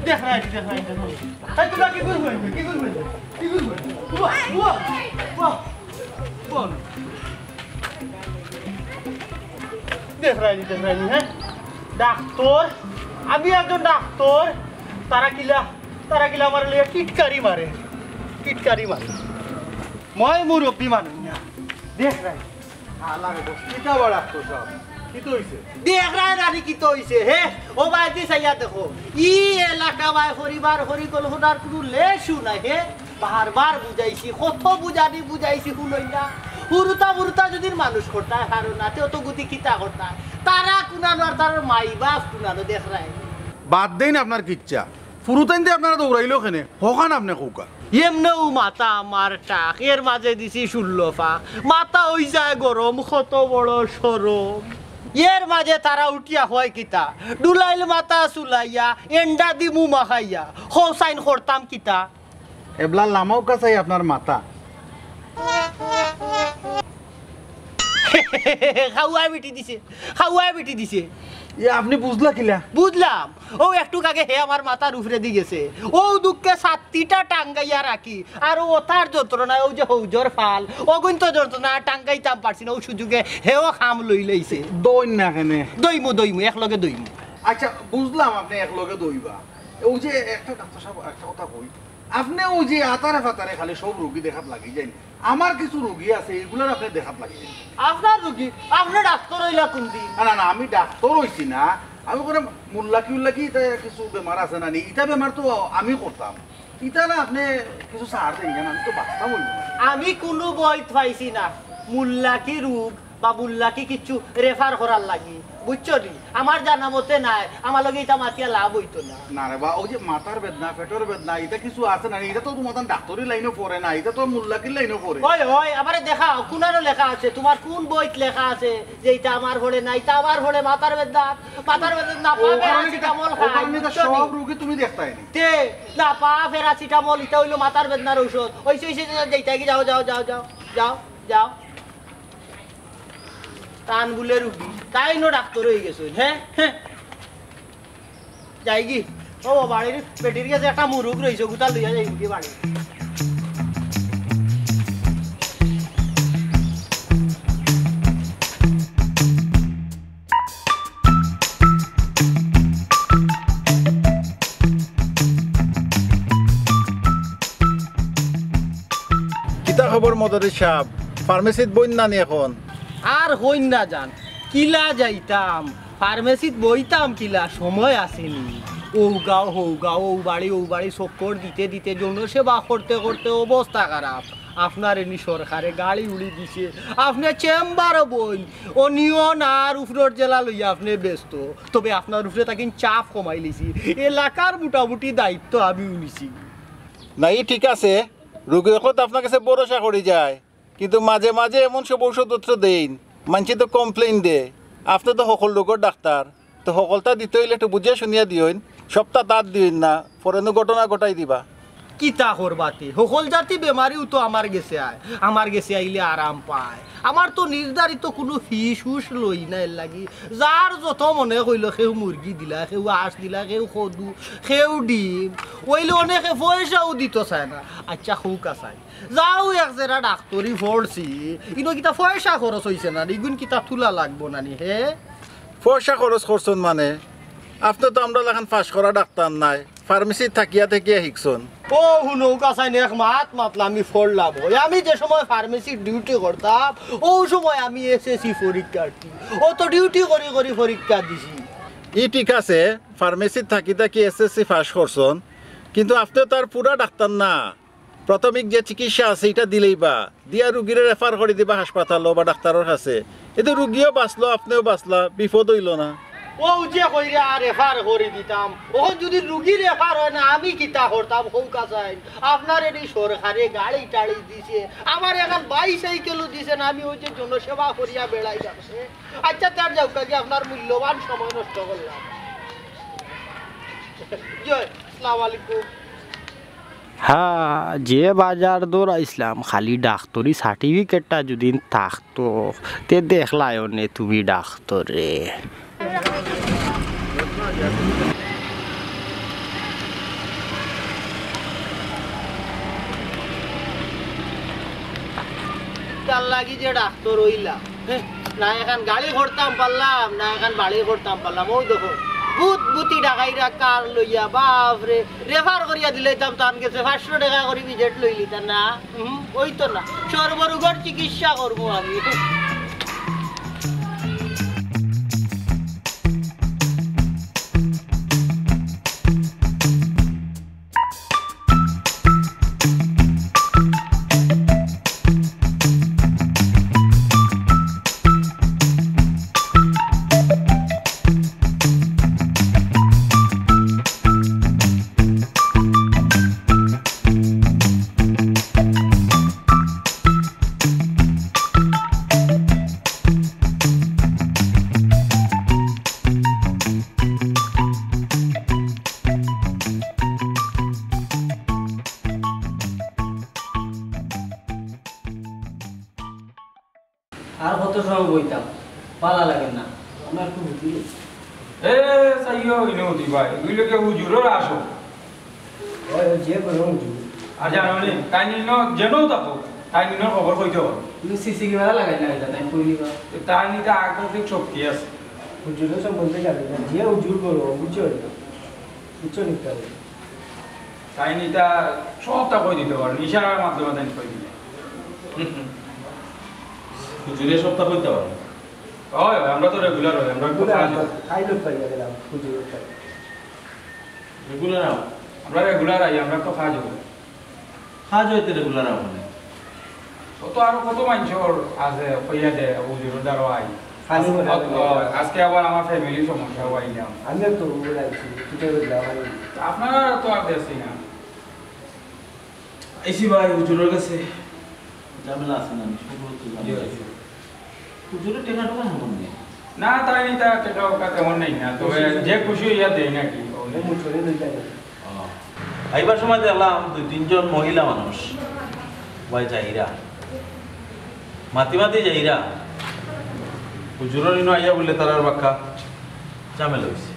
देख रहा है तुम्हारा की गुल बोल देख रहा है ডাক্তার আমি একজন ডাক্তার তারা কিলা আমার লিয়ে টিটকারি মারে মই মুরব্বী মানুষ না দেখ রাই লাগে বস কিটা বড় ডাক্তার সব কি তো হইছে দেখ রাই রানী কি তো হইছে হে ও বাইতি সাইয়া দেখো ই এলাকা বাই পরিবার পরিকল্পনার কোনো লেশু নাই হে বারবার বুঝাইছি কত বুঝাইছি শুনই না হুরুতা যদি মানুষ করতা হারো না তেও তো গতি কিতা করতা তারা কুনানো আর তার মাই বাপ কুনানো দেখ রাই বাদ দেন আপনার কিচ্ছা ফুরুতাইন দিয়ে আপনারা দৌড়াইলো কেনে হকান আপনি কৌকা এমনেও মাথা আমার টাক এর মাঝে দিছি 16 পা মাথা হই যায় গরম কত বড় সরম এর মাঝে তারা উঠিয়া হয় কিতা ডুলাইল মাথা চুলাইয়া এন্ডা দি মুমা খাইয়া হোসাইন করতাম কিতা এবলা লামাও কাছাই আপনার মাথা খাওয়াই বেটি দিছে আপনি বুঝলা কিলা বুঝলাম ও একটু আগে হে আমার মাথার উপরে দি গেছে ও দুঃখে 7টা টাঙ্গাইয়া রাখি আর ও তার যন্ত্রণায় ও যে হৌজর ফাল অগুন্ত যন্ত্রণা টাঙ্গাইতাম পারছি না ও সুযোগে হেও খাম লই লইছে দইন না কেনে দইমু একলগে দইমু আচ্ছা বুঝলাম আপনি একলগে দইবা ও যে একটা ডাক্তার সাহেব একটা কথা কই আপনি ও যে আতারে ফাতারে খালি সব রোগী দেখাত লাগি যাই আমার কিছু রোগী আছে এগুলোর আপনি দেখাত লাগি যাই আপনার রোগী আপনি ডাক্তার হইলা কোনদিন না আমি ডাক্তার হইছি না আমি করে মুল্লাকি কিছু বেমার আছে না এটা বেমার তো আমি করতাম এটা না আপনি কিছু সার দেন জান আমি তো বাঁচতাম হইব আমি কোনো বই পাইছি না মুল্লাকি রোগ বা মুল্লাকি কিছু রেফার করার লাগি বুঝছো নি আমার জানা মতে নাই আমার লগে এটা মাতিয়া লাভ হইতো না রে বা ওই যে মাথার বেদনা পেটের বেদনা এটা কিছু আছে না এটা তো তোমার ডাক্তারি লাইনে পড়ে না এটা তো মুল্লাকির লাইনে পড়ে ওই আমারে দেখাও কোনারও লেখা আছে তোমার কোন বইত লেখা আছে যে এটা আমার হলে না এটা আমার হলে মাথার বেদনা না পা প্যারাসিটামল খাই সব রোগী তুমি দেখতাই নি তে না পা প্যারাসিটামল এটা হইলো মাথার বেদনার ঔষধ ওইসে যেটা কি যাও টান বুলে রুগী তাই নো ডাক্তার হয়ে গেছে হ্যাঁ যাই কি ও বাড়ির পেটির কাছে একটা মুরুগ রয়েছে গুতা লইয়া যাই কি বাড়ি কিতা খবর মদরি সাহেব ফার্মেসিত বইন নানি এখন আর হইন না জান কিলা যাইতাম ফার্মেসিত বইতাম কিলা সময় আসেনি ও বাড়ি চক্কর দিতে জনসেবা করতে অবস্থা খারাপ আপনার এনি সরকারে গাড়ি উড়ি দিছে আপনি চেম্বারও বই অনিয়ন আর উপরের জেলা লইয়া আপনি ব্যস্ত তবে আপনার উপরে তাকে চাপ কমাই লিছি এলাকার মোটামুটি দায়িত্ব আমি উনিছি নাই ঠিক আছে রোগী এখন আপনার কাছে ভরসা করে যায় কিন্তু মাঝে মাঝে এমন সব ঔষধপত্র দেন মানুষ তো কমপ্লেইন দে আপনি তো সকল রোগের ডাক্তার তো সকলটা দিতে হইলে একটু বুঝিয়া শুনিয়া দিন সপ্তাহ তার দিন না পরেনো ঘটনা ঘটাই দিবা কিতা করবাতে সকল জাতি বেমারিও তো আমার গেছে আইলে আরাম পায় আমার তো নির্ধারিত কোনো ফিস হুস লই না এর লাগি যার যত মনে কইল সেও মুরগি দিলা সেও হাঁস দিলা সেও সদু সেও ডিম ওইলে অনেকে পয়সাও দিত চায় না আচ্ছা সৌকা চাই যাও এক জেরা ডাক্তরি পড়ছি কিন্তু কিতা পয়সা খরচ হয়েছে না ইগুন কিতা তুলা লাগবো নানি হে পয়সা খরচ করছেন মানে আপনি তো আমরা এখন ফাঁস করা ডাক্তার নাই ফার্মেসি থাকিয়া শিখছেন ও নৌকা চাই এক মাতলা আমি পড়লাম আমি যে সময় ফার্মেসির ডিউটি করতাম ও সময় আমি এসএসসি পরীক্ষার্থী ও তো ডিউটি করি পরীক্ষা দিছি ঠিক আছে ফার্মেসি থাকি এসএসসি পাস করছেন কিন্তু আপনি তার পুরা ডাক্তার না প্রাথমিক যে চিকিৎসা আছে এটা দিলেই বা দিয়া রুগীরে রেফার করে দিবা হাসপাতাল বা ডাক্তারের কাছে এতে রুগীও বাঁচলো আপনিও বাঁচলা বিপদ হইল না ও যে কইরা রেফার করে দিতাম ও যদি রুগী রেফার হয় না আমি কিতা করতাম কৌকা চাই আপনার এই সরকারে গাড়ি টাড়ি দিছে আমার এখন বাইসাইকেলও দিছে না আমি ওই যে জনসেবা করিয়া বেড়াই যাচ্ছে আচ্ছা তার যাও কাজে আপনার মূল্যবান সময় নষ্ট করলাম জয় আসসালামু আলাইকুম হ্যাঁ, যে বাজার দৌড় আইসলাম খালি ডাক্তরি সার্টিফিকেটটা যদি থাকতো তে দেখলাই নে তুমি ডাক্তরে। তার লাগি যে ডাক্তার হইলাম, না এখন গাড়ি করতাম পারলাম, না এখন বাড়ি করতাম পারলাম। ওই দেখো ভূত ভূতি ডাকাইরা কার লইয়া বাপরে রেফার করিয়া দিলাম, তার কাছে 500 টাকা করে ভিজিট লইলি তা না। ওই তো না, সর্বরোগের চিকিৎসা করবো আমি। আর কত সময় বইতাম, পালা লাগে না আমার একটু বুঝি। এ সাইয়ো ইনউদি ভাই বুঝলে কে হুজুরর আসো ওই যে কোনো হুজুর আর জানো নি তাই নিনো জেনো তাকো তাই নিনো খবর কইতে হবে তুমি সিসি ক্যামেরা লাগাই না এটা তাই কইলি বা তাই নিটা আগন্তিক শক্তি আছে হুজুরের সম্বন্ধে জানি না, যে হুজুর বলো বুঝছো বুঝছো নিতে হবে। তাই নিটা সবটা কই দিতে পারো ইশারার মাধ্যমে তাই কই দিবে হুজুরের সপ্তাহ হইতে পারে ওই আমরা তো রেগুলার হই আমরা তো কাজ খাই লোক পাই গেলাম হুজুরের পাই রেগুলার আও আমরা রেগুলার আই আমরা তো কাজ হই কাজ হইতে রেগুলার আও মানে কত আর কত মানুষের আছে কইয়া দে হুজুরের দ্বারা আই খালি বলে আজকে আবার আমার ফ্যামিলি সমস্যা হইলাম আমি তো বলাইছি কিটা বললাম আপনারা তো আর দেশই না আইসি ভাই হুজুরের কাছে ঝামেলা আছে না আমি সব তো জানি হুজুরের টেকা টোকা হামন নেই না তাই নিটা টাকা ওকা তেমন নেই না তবে যে খুশি হইয়া দেই নাকি মুছরে লইতা আইবার সময় দেখলাম 2-3 জন মহিলা মানুষ ভাই যাইরা মাতি মাতি যাইরা হুজুরের ইনো আইয়া বললে তারার বাক্কা ঝামেলা হইছে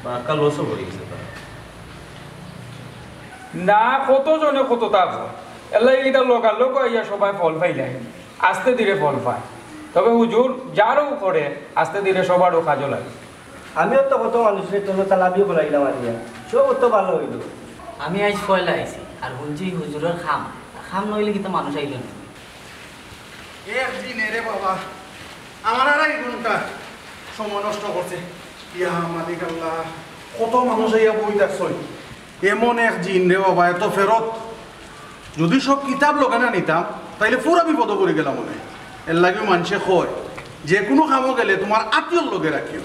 বাক্কা লসও পড়ে গেছে তারা না কত জনে কত তা এলাই এটা লোকাল লোক আইয়া সবাই ফল পাইলে আস্তে ধীরে ফল পায় তবে হুজুর যারও করে আস্তে ধীরে সবারও কাজও লাগে আমিও তো কত মানুষের জন্য তালাবিও বলাইলাম আরিয়া সব তো ভালো হইল। আমি আজ পয়লা আইছি আর শুনছি হুজুরের খাম খাম নইলে কিন্তু মানুষ আইল না একদিন রে বাবা আমার আর 1 ঘন্টা সময় নষ্ট করছে ইয়া মালিক আল্লাহ কত মানুষ আইয়া বই দেখছই এমন এক জিন রে বাবা এত ফেরত যদি সব কিতাব লোকানা নিতাম তাইলে পুরো বিপদ করে গেলাম মনে এর লাগেও মানুষে কয় যে কোনো কামও গেলে তোমার আত্মীয়র লোকে রাখিও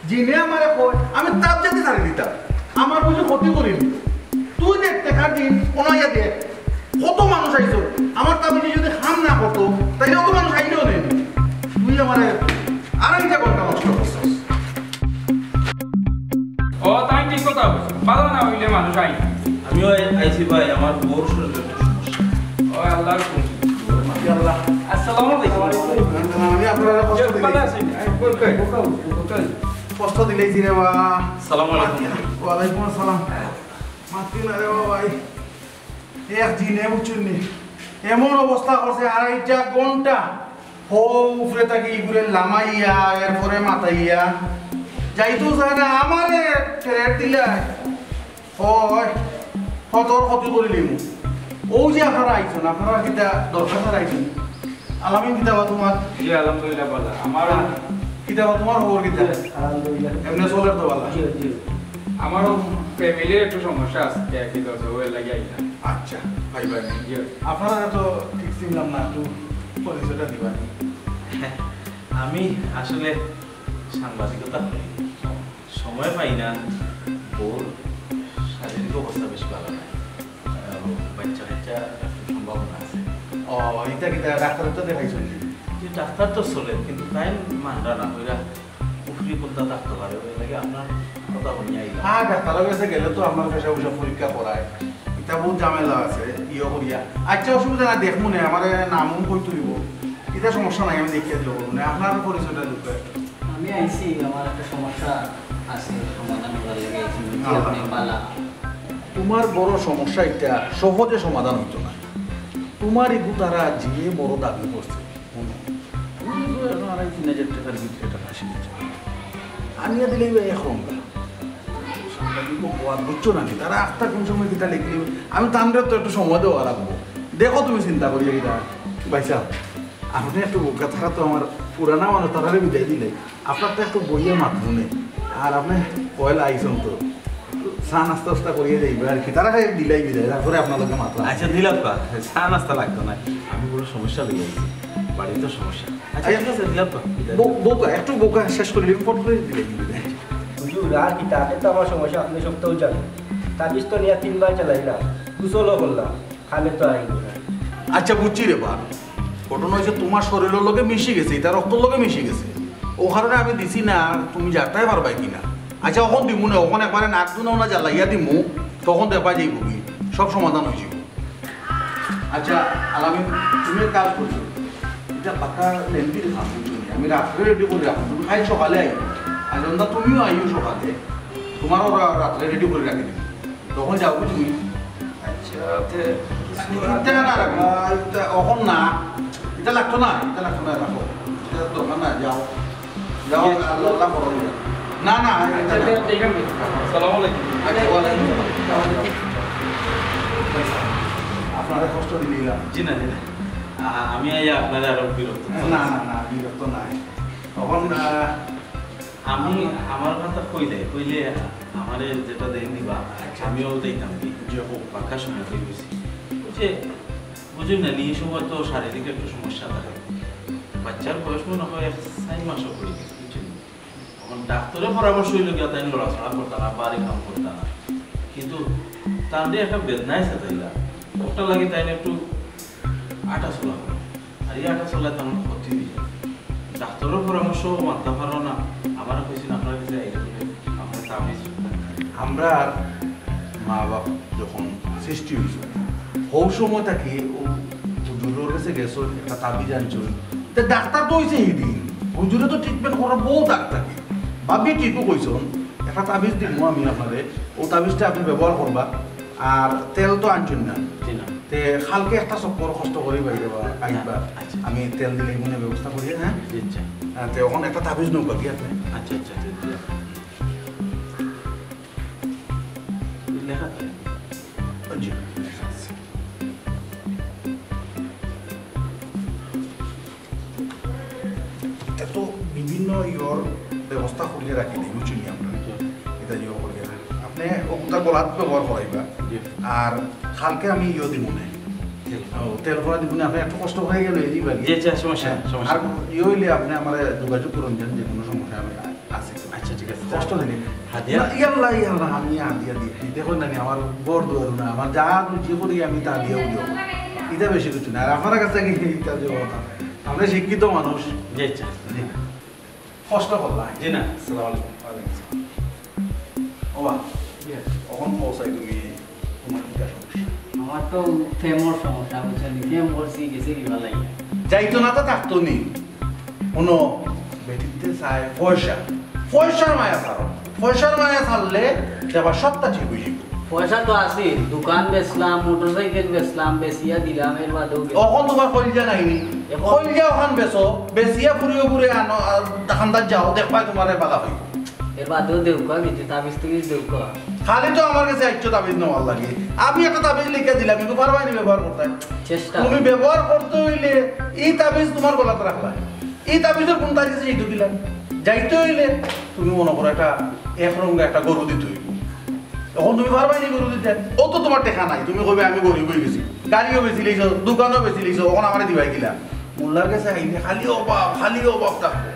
জিনে আমারে কয় আমি তাপ যেতে ছাড়ি দিতাম আমার বুঝে ক্ষতি করিনি তুই দেখ দেখার দিন ওনাইয়া দেখ কত মানুষ আইছো আমার তাবিজে যদি খাম না করতো তাইলে অত মানুষ আইলেও নেই তুই আমারে আড়াইটা ঘন্টা নষ্ট করছিস ও তাই ঠিক কথা ভালো না হইলে মানুষ আই না। আমিও আইসি ভাই আমার বউর শরীরে ও আল্লাহর খুশি আল্লাহ আসসালামু আলাইকুম আমি আপনারা ভালো আছেন কষ্ট দিলেই রে বাবা আসসালামু আলাইকুম ওয়ালাইকুম আসসালাম মাতি না রে বাবা এক দিনে বুঝছুনি এমন অবস্থা করছে 2.5 ঘন্টা হো উপরে তাকে ইগুরে লামাইয়া এরপরে মাতাইয়া যাইতো যায় না আমারে ট্রেড দিলাই হয় কতর ক্ষতি করিলি ও যে আপনারা আইছেন আপনারা কিতা দরকার আইছেন আলামিন কিতাবা তোমার জি আলহামদুলিল্লাহ ভালো আমার কিতাবা তোমার খবর কিতা আলহামদুলিল্লাহ এমনি চলে তো ভালো জি জি আমারও ফ্যামিলির একটু সমস্যা আছে কি দরকার ওই লাগি আই না আচ্ছা ভাই ভাই জি আপনারা তো ঠিক চিনলাম না একটু পরিচয়টা দিবা আমি আসলে সাংবাদিকতা করি সময় পাই না ওর শারীরিক অবস্থা বেশ ভালো না বাচ্চা কাচ্চা একটু সম্ভাবনা আছে ও এটা কিতা ডাক্তার তো দেখাইছেন যে ডাক্তার তো চলে কিন্তু তাই মানরা না ওইরা ফ্রি কোনটা থাকতে পারে ওই লাগে আপনার কথা বলি আইলাম হ্যাঁ ডাক্তারের কাছে গেলে তো আপনার পেশা পয়সা পরীক্ষা করায় এটা বহুত ঝামেলা আছে ইয়ে করিয়া আচ্ছা অসুবিধা নাই দেখবো না আমার নামও কই তুলিব এটা সমস্যা নাই আমি দেখিয়ে দিল না আপনার পরিচয়টা দিতে আমি আইছি আমার একটা সমস্যা আছে সমাধান করার লাগে আইছি বুঝছি আপনি পালা তোমার বড় সমস্যা এটা সহজে সমাধান হইতো না তোমার এগু তারা যে বড় দাবি করছে আড়াই 3,000 টাকার ভিতরে টাকা শিখেছে আনিয়া দিলে এখন বুঝছো নাকি তারা আখটা কোন সময় কিতা লিখলি আমি তাদের তো একটু সময় দেওয়া রাখবো দেখো তুমি চিন্তা করি এটা ভাইসা আপনি একটু বোকা থাকা তো আমার পুরানা মানুষ তারা বিদায় দিলে আপনার তো একটু বইয়ের মাধ্যমে আর আপনি পয়লা আইসন তো চা নাস্তা টাস্তা করিয়ে যাইবে আর কি তারা দিলাই বিদায় তারপরে আপনাদেরকে মাত্রা আচ্ছা দিলাম পা চা নাস্তা লাগতো না আমি বড় সমস্যা লেগে গেছি বাড়িতে সমস্যা আচ্ছা ঠিক আছে দিলাম পা বোকা একটু বোকা শেষ করে রিপোর্ট করে দিলে বিদায় হুজুর আর কি তাতে তো আমার সমস্যা আপনি সপ্তাহ জানেন তাবিজ তো নিয়ে 3 বার চালাইলাম কুশলও করলাম খালে তো আইনি আচ্ছা বুঝছি রে বা ঘটনা হয়েছে তোমার শরীরের লোকে মিশে গেছে এটা রক্তর লোকে মিশে গেছে ও কারণে আমি দিছি না আর তুমি যাতাই পারবাই কিনা আচ্ছা ওখান দিমু না ওখানে একবারে নাক দুনাও না জ্বালাইয়া দিমু তখন দেখা যাইব কি সব সমাধান হয়ে যাব আচ্ছা আলামিন তুমি এক কাজ করছো এটা পাকা লেন্দির খাম আমি রাত্রে রেডি করে রাখবো তুমি খাই সকালে আই আর যখন তুমিও আইও সকালে তোমারও রাত্রে রেডি করে রাখি দিবি তখন যাও তুমি আচ্ছা এটা না রাখো এখন না এটা লাগতো না রাখো এটা দরকার না যাও যাও আল্লাহ করো না না আসসালামু আলাইকুম আচ্ছা ওয়ালাইকুম আপনারা কষ্ট দিলাম জি না আমি আইয়া আপনাদের আরো বিরক্ত না বিরক্ত নাই তখন আমি আমার কথা কইলে আমারে যেটা দেন দিবা আমিও দিতাম যে হোক পাকা সময় হয়ে গেছি যে বুঝুন না নিয়ে সময় তো শারীরিক একটু সমস্যা থাকে বাচ্চার বয়স মনে হয় 4 মাসও করে গেছে বুঝছেন তখন ডাক্তারের পরামর্শ হইল গিয়া তাই লড়াচড়া করতাম না বাড়ি কাম করতাম না কিন্তু তাদের একটা বেদনা আছে তাইলা ওটা লাগে তাই একটু আটা চলা করে আর এই আটা চলায় তেমন ক্ষতি হয়ে যায় ডাক্তারের পরামর্শ মানতে পারো না আমার কইছেন আপনার কাছে আপনার তামিজ আমরা মা বাপ যখন সৃষ্টি হয়েছে ওই সময় থাকি হুজুরের কাছে গেছো একটা তাবিজ আনছো ডাক্তার তো হয়েছে এই দিন হুজুরে তো ট্রিটমেন্ট করার বহু ডাক্তার ভাবি ঠিকও কইছন একটা তাবিজ দিব আমি আপনারে ও তাবিজটা আপনি ব্যবহার করবা আর তেল তো আনছেন না তে খালকে একটা চক্কর কষ্ট করে বাইরে আইবা আমি তেল দিলে মনে ব্যবস্থা করি হ্যাঁ তে ওখানে একটা তাবিজ নৌকা কি আপনি আচ্ছা লেখা জি এত বিভিন্ন ইয়র ব্যবস্থা করিয়ে রাখি দিই বুঝছি আমরা এটা ইয়ে করিয়ে আপনি ওটা গলাত ব্যবহার করাইবা আর খালকে আমি ইয়ে দিব না তেল করা দিব না আপনি একটু কষ্ট হয়ে গেলে দিবা আর ইয়ে হইলে আপনি আমার যোগাযোগ করুন যে কোনো সমস্যা আমি আছি আচ্ছা ঠিক আছে কষ্ট দিলে ইয়াল্লা আমি হাদিয়া দিই দেখুন না আমার বড় দুয়ার না আমার যা যে করি আমি তা দিয়েও দিও এটা বেশি কিছু না আর আপনার কাছে এটা যে কথা আমরা শিক্ষিত মানুষ জি আচ্ছা কষ্ট করলাম জি না আসসালামু আলাইকুম ওবা কখন পৌঁছাই তুমি তোমার কি সমস্যা আমার তো ফেমর সমস্যা বুঝছেন ফেম করছি গেছে কি ভালো লাগে যাইতো না তো থাকতো নি কোনো বেটিতে চায় পয়সার মায়া ছাড়ো পয়সার মায়া ছাড়লে এবার সবটা ঠিক হয়ে যাবে পয়সা তো আছে দোকান বেচলাম মোটরসাইকেল বেচলাম বেচিয়া দিলাম এর বাদেও এখন তোমার কলিজা নাইনি কলিজা ওখান বেচো বেচিয়া ফুরিয়ে আনো দোকানদার যাও দেখবাই তোমার বালা হইব এর বাদেও দেউকা কিন্তু তাবিজ থেকে দেউকা খালি তো আমার কাছে একটু তাবিজ নেওয়ার লাগে আমি একটা তাবিজ লিখে দিলাম কিন্তু পারবাই না ব্যবহার করতে চেষ্টা তুমি ব্যবহার করতে হইলে এই তাবিজ তোমার গলাতে রাখলা এই তাবিজের কোন তারিখে যাইতে দিলাম যাইতে হইলে তুমি মনে করো একটা একরঙ্গে একটা গরু দিতে হইব এখন তুমি পারবাই না গরু দিতে ও তো তোমার টেকা নাই তুমি কবে আমি গরিব হয়ে গেছি গাড়িও বেশি লিখছো দোকানও বেশি লিখছো ওখানে আমার দিবাই গিলা মোল্লার কাছে আইনে খালি অভাব থাকবো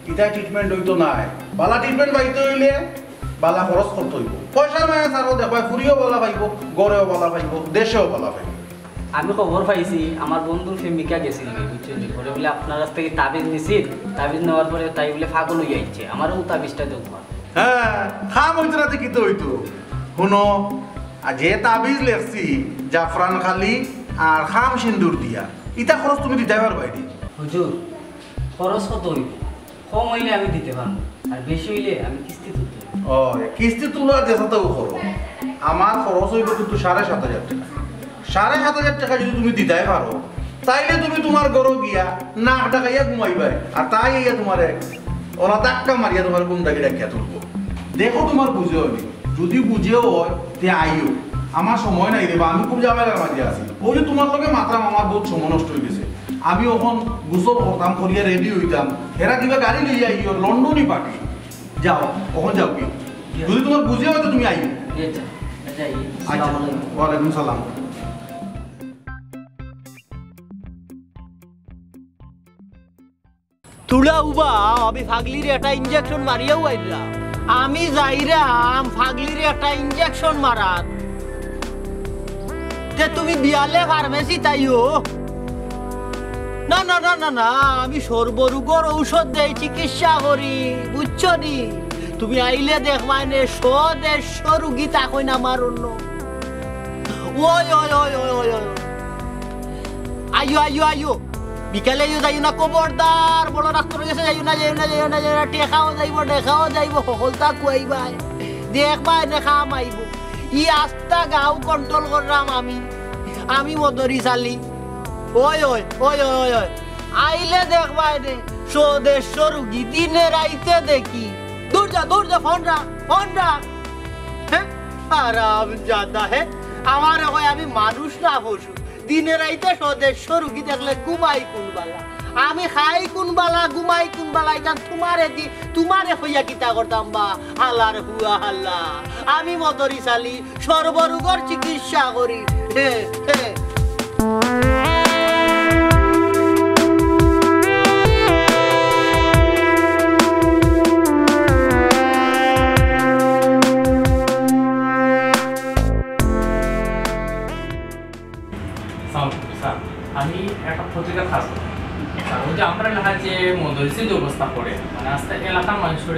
এটা ট্রিটমেন্ট হইতো নাই বালা ট্রিটমেন্ট পাইতে হইলে বালা খরচ করতে হইব পয়সার মায়া ছাড়ো দেখো ফুরিও বলা পাইব গড়েও বলা পাইব দেশেও বলা পাইব আমি খবর পাইছি আমার বন্ধুর প্রেমিকা গেছিল বুঝছেন পরে বলে আপনার কাছ থেকে তাবিজ নিছি তাবিজ নেওয়ার পরে তাই বলে পাগল হয়ে যাচ্ছে আমারও তাবিজটা দেখবা হ্যাঁ খাম হইতো রাতে কি তো হইতো শুনো আর যে তাবিজ লেখছি জাফরান খালি আর খাম সিন্দুর দিয়া ইটা খরচ তুমি দিতে পারবা এটি হুজুর খরচ কত হইব কম হইলে আমি দিতে পারবো আর বেশি হইলে আমি কিস্তি তুলতে ও কিস্তি তোলার যেসাতেও করো আমার খরচ হইব কিন্তু 7,500 টাকা 7,500 টাকা যদি তুমি দিতে পারো তাইলে তুমি তোমার ঘর গিয়া নাক ডাকাইয়া ঘুমাইবাই আর তাই ইয়া তোমারে ওরা ধাক্কা মারিয়া তোমার ঘুম ডাকি ডাকিয়া তুলবো দেখো তোমার বুঝে হইনি যদি বুঝেও হয় তে আইও আমার সময় নাই দেবা আমি খুব ঝামেলার মাঝে আছি ওই যে তোমার লগে মাত্রাম আমার বহুত সময় নষ্ট হয়ে গেছে আমি ওখান গোসল করতাম করিয়া রেডি হইতাম এরা কিবা গাড়ি লইয়া আইও লন্ডনই পাঠি যাও ওখান যাও কি যদি তোমার বুঝে হয় তো তুমি আইও আচ্ছা ওয়ালাইকুম সালাম তুলা উবা আমি ফাগলির একটা ইনজেকশন মারিয়াও আইলাম আমি যাইরাম ফাগলির একটা ইনজেকশন মারাত যে তুমি বিয়ালে ফার্মেসি তাইও না না না না না আমি সর্বরোগের ঔষধ দেই চিকিৎসা করি বুঝছো নি তুমি আইলে দেখবাই নে 100-150 রুগী তাকই না আমার অন্য ওই ওই ওই ওই ওই আইও আইও আইও বিকালে যাইও না খবরদার বড় ডাক্তার গেছে যাইও না যাইও না যাইও না যাইও না টেকাও যাইব সকলতা কুয়াইবাই দেখবাই দেখা মাইব ই আস্তা গাও কন্ট্রোল করলাম আমি মদরি চালি ওই ওই ওই ওই ওই আইলে দেখবাই রে 100-150 রুগী দিনে রাইতে দেখি দূর যা ফোন রাখ হ্যাঁ আরাম জাদা হে আমার হয় আমি মানুষ না পশু দিনে রাইতে 100-150 রুগী দেখলে ঘুমাই কোনবালা আমি খাই কোনবালা ঘুমাই কোনবালা এটা তোমারে হইয়া কিতা করতাম বা হালার হুয়া হাল্লা আমি মদরি চালি সর্বরোগের চিকিৎসা করি হে হে আমি একটা পত্রিকা থাকবো ওই যে আমরা এলাকায় যে মদরিসের যে অবস্থা পড়ে মানে আস্তে এলাকার মানুষের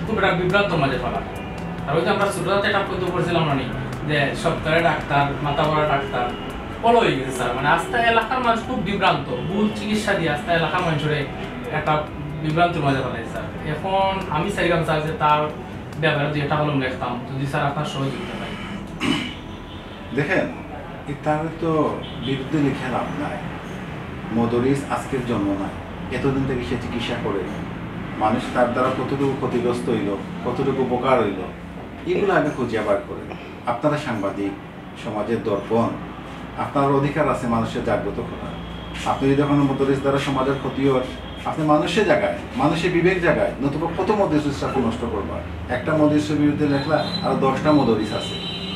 খুব একটা বিভ্রান্ত মাঝে ফেলা আর ওই যে আমরা ছোটতে একটা পদ্য করছিলাম না যে সপ্তাহে ডাক্তার মাথা বড়া ডাক্তার বড় হয়ে গেছে স্যার মানে আস্তে এলাকার মানুষ খুব বিভ্রান্ত ভুল চিকিৎসা দিয়ে আস্তে এলাকার মানুষের একটা বিভ্রান্তির মাঝে ফেলাই স্যার এখন আমি চাইলাম স্যার যে তার ব্যাপারে দুই একটা কলম লিখতাম যদি স্যার আপনার সহযোগিতা পাই দেখেন তার তো বিরুদ্ধে লিখে লাভ নাই মদরিস আজকের জন্ম নয় এতদিন থেকে সে চিকিৎসা করে মানুষ তার দ্বারা কতটুকু ক্ষতিগ্রস্ত হইল কতটুকু উপকার হইল এগুলো আগে খুঁজিয়া বার করে আপনারা সাংবাদিক সমাজের দর্পণ আপনার অধিকার আছে মানুষের জাগ্রত করার আপনি যদি এখন মদরিস দ্বারা সমাজের ক্ষতি হয় আপনি মানুষের জায়গায় মানুষের বিবেক জায়গায় নতুবা কত মদরিসটা নষ্ট করবার একটা মদরিসের বিরুদ্ধে লেখলা আর 10টা মদরিস আছে